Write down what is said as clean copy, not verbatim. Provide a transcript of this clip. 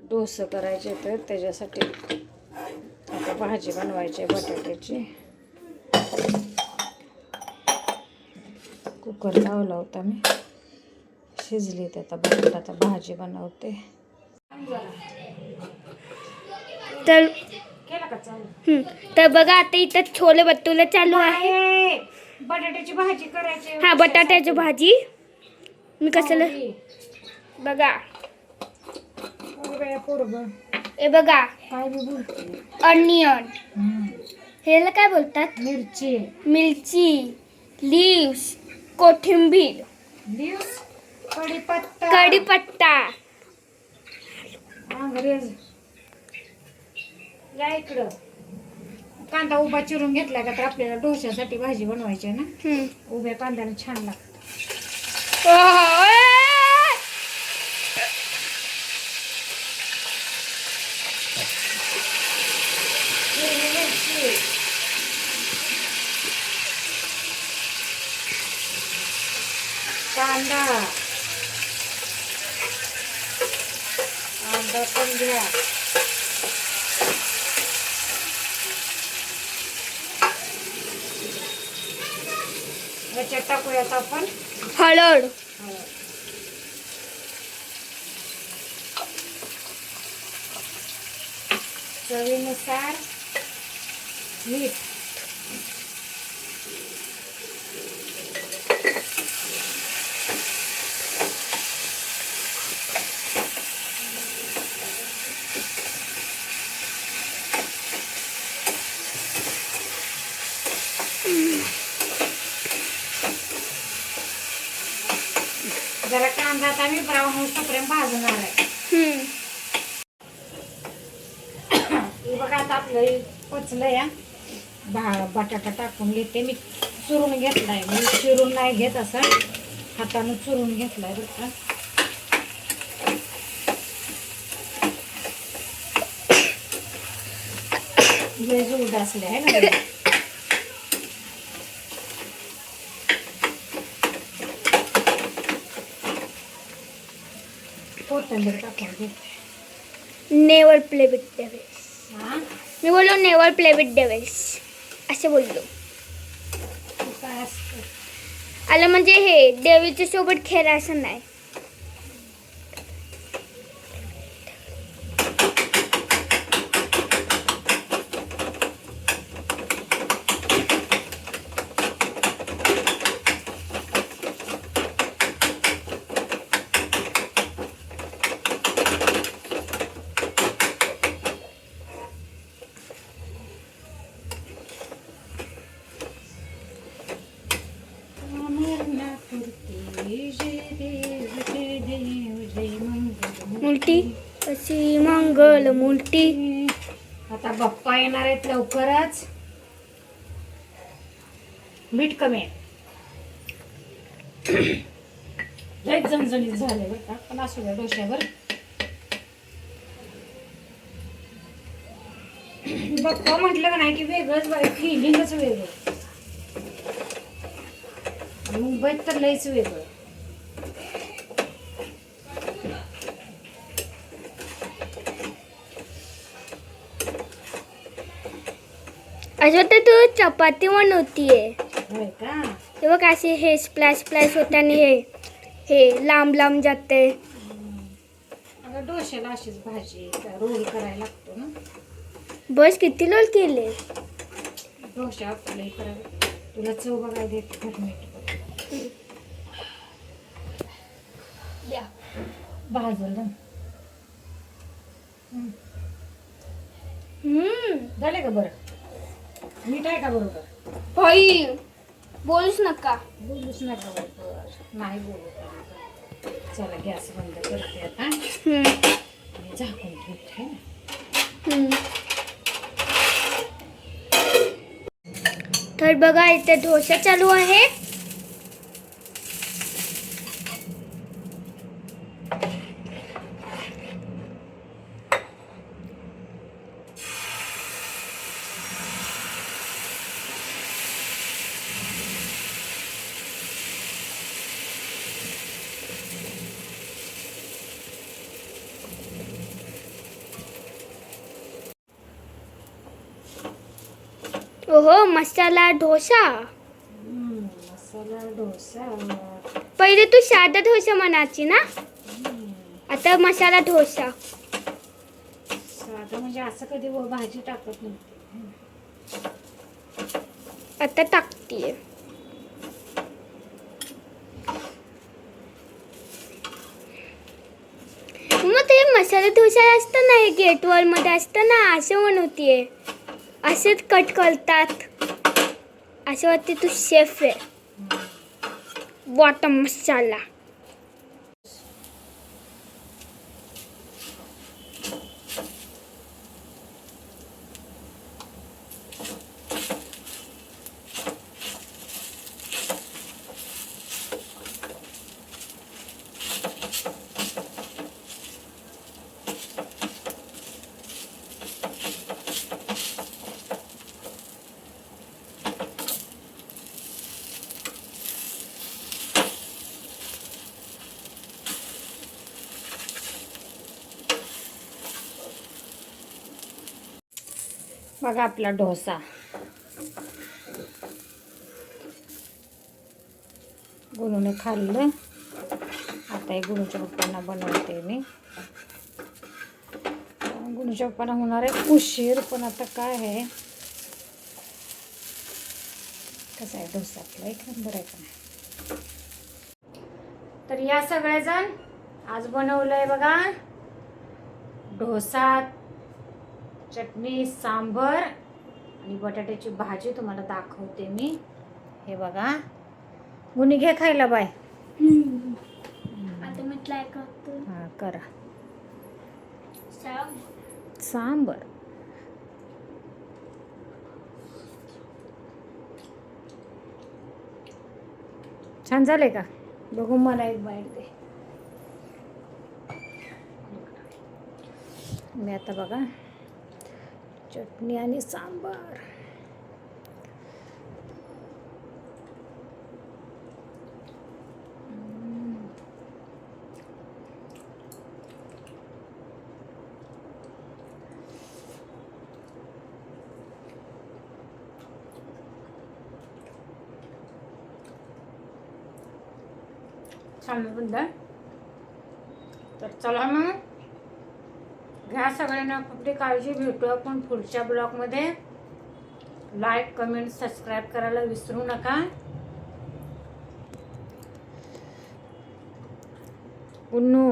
डोसे करायचे तर त्याच्यासाठी आता भाजी बनवायची बटाट्याची. कुकर लावला होता मी, शिजली तर आता बटाटा आता भाजी बनवते. तर केला का चालू? तर बघा आता इथं छोले भटुरे चालू आहे. बटाट्याची भाजी करायची. हा, बटाट्याची भाजी. मी कशाला बघा, हे बघा काय बी बोलते. ऑनियन, ह्याला काय बोलतात? मिरची, मिरची, लीव्स, कोथिंबीर, लीव्स, कढीपत्ता, कढीपत्ता. अंग्रेज या इकडं. कांदा उभा चिरून घेतला का तर आपल्याला डोश्यासाठी भाजी बनवायची आहे ना. उभ्या कांद्याने छान लागतं. कांदा पण घ्या. याच्यात टाकूयात आपण हळद, चवीनुसार मीठ, जरा कांदा आता मी ब्राऊन होईपर्यंत भाजणार आहे. हे बघा आता आपलं पचलं या. बटाटा टाकून घेते मी. चुरून घेतलाय मी, चिरून नाही घेत, असं हाताने चुरून घेतलाय बरं का. लय जोड असले आहे ना. कोथिंबीर टाकून घेते. Never play with devil's. हा, मी बोललो नेवर प्ले विथ डेव्हिल्स असे बोललो. काय असतं? आलं म्हणजे हे डेव्हिलच्या सोबत खेळायचं नाही. मुलटी अशी मंगल मुलटी. आता बाप्पा येणार आहेत लवकरच. मीठ कमी आहे. लय झणझणीत झाले बरं का, पण असू द्या डोश्यावर. बाप्पा म्हटलं का नाही की वेगळंच बाई, फिलिंगच वेगळं. मुंबईत तर लयच वेगळं. असं वाटतं तू चपाती बनवतीये. होय का? हे बघ असे हे स्प्लॅश स्प्लॅश होते आणि हे लांब लांब जाते. अगं डोश्याला अशीच भाजी रोल करायला लागतो ना. बस किती लोल केले. डोशा आपल्याला करायला. तुला चव बघायला देते मीठ भाजलं. झाले का बरं? मीठ आहे का बरोबर? होई, बोलूच नका. बोलूच नका बरोबर. नाही बोलू. चला गॅस बंद करते आता. आणि झाकून ठेवते ना. तर बघा इथे डोसा चालू आहे. हो मसाला डोसा. मसाला डोसा. पहिले तू साधा डोसा म्हणायची ना, आता मसाला डोसा. साधं म्हणजे असं कधी भाजी टाकत नव्हती. आता टाकतीये. मग ते मसाला डोसा असतं ना, हे गेटवर मध्ये असतं ना, असं म्हणतीये. असेच कट करतात. असं वाटते तू शेफ आहे. बॉटम मसाला. बघा आपला डोसा. गुणूने खाल्लं. आता हे गुणूच्या पप्पांना बनवते मी. गुणूच्या पप्पांना होणार आहे उशीर, पण आता काय आहे, कसा आहे डोसा आपला, एक नंबर आहे का नाही. तर या सगळेजण आज बनवलंय बघा डोसा, चटणी, सांबर आणि बटाट्याची भाजी. तुम्हाला दाखवते मी. हे बघा. गुणी घे खायला बाय. आता मी ट्राय करतो. हां करा. सांबर. छान झालंय का? बघू मला एक बाईट दे. मी आता बघा चटणी आणि सांबार. छान बंद. तर चला मग, घ्या सगळ्यांना आपली काळजी. भेटू आपण पुढच्या ब्लॉगमध्ये. लाईक, कमेंट, सबस्क्राईब करायला विसरू नका. उन्नू.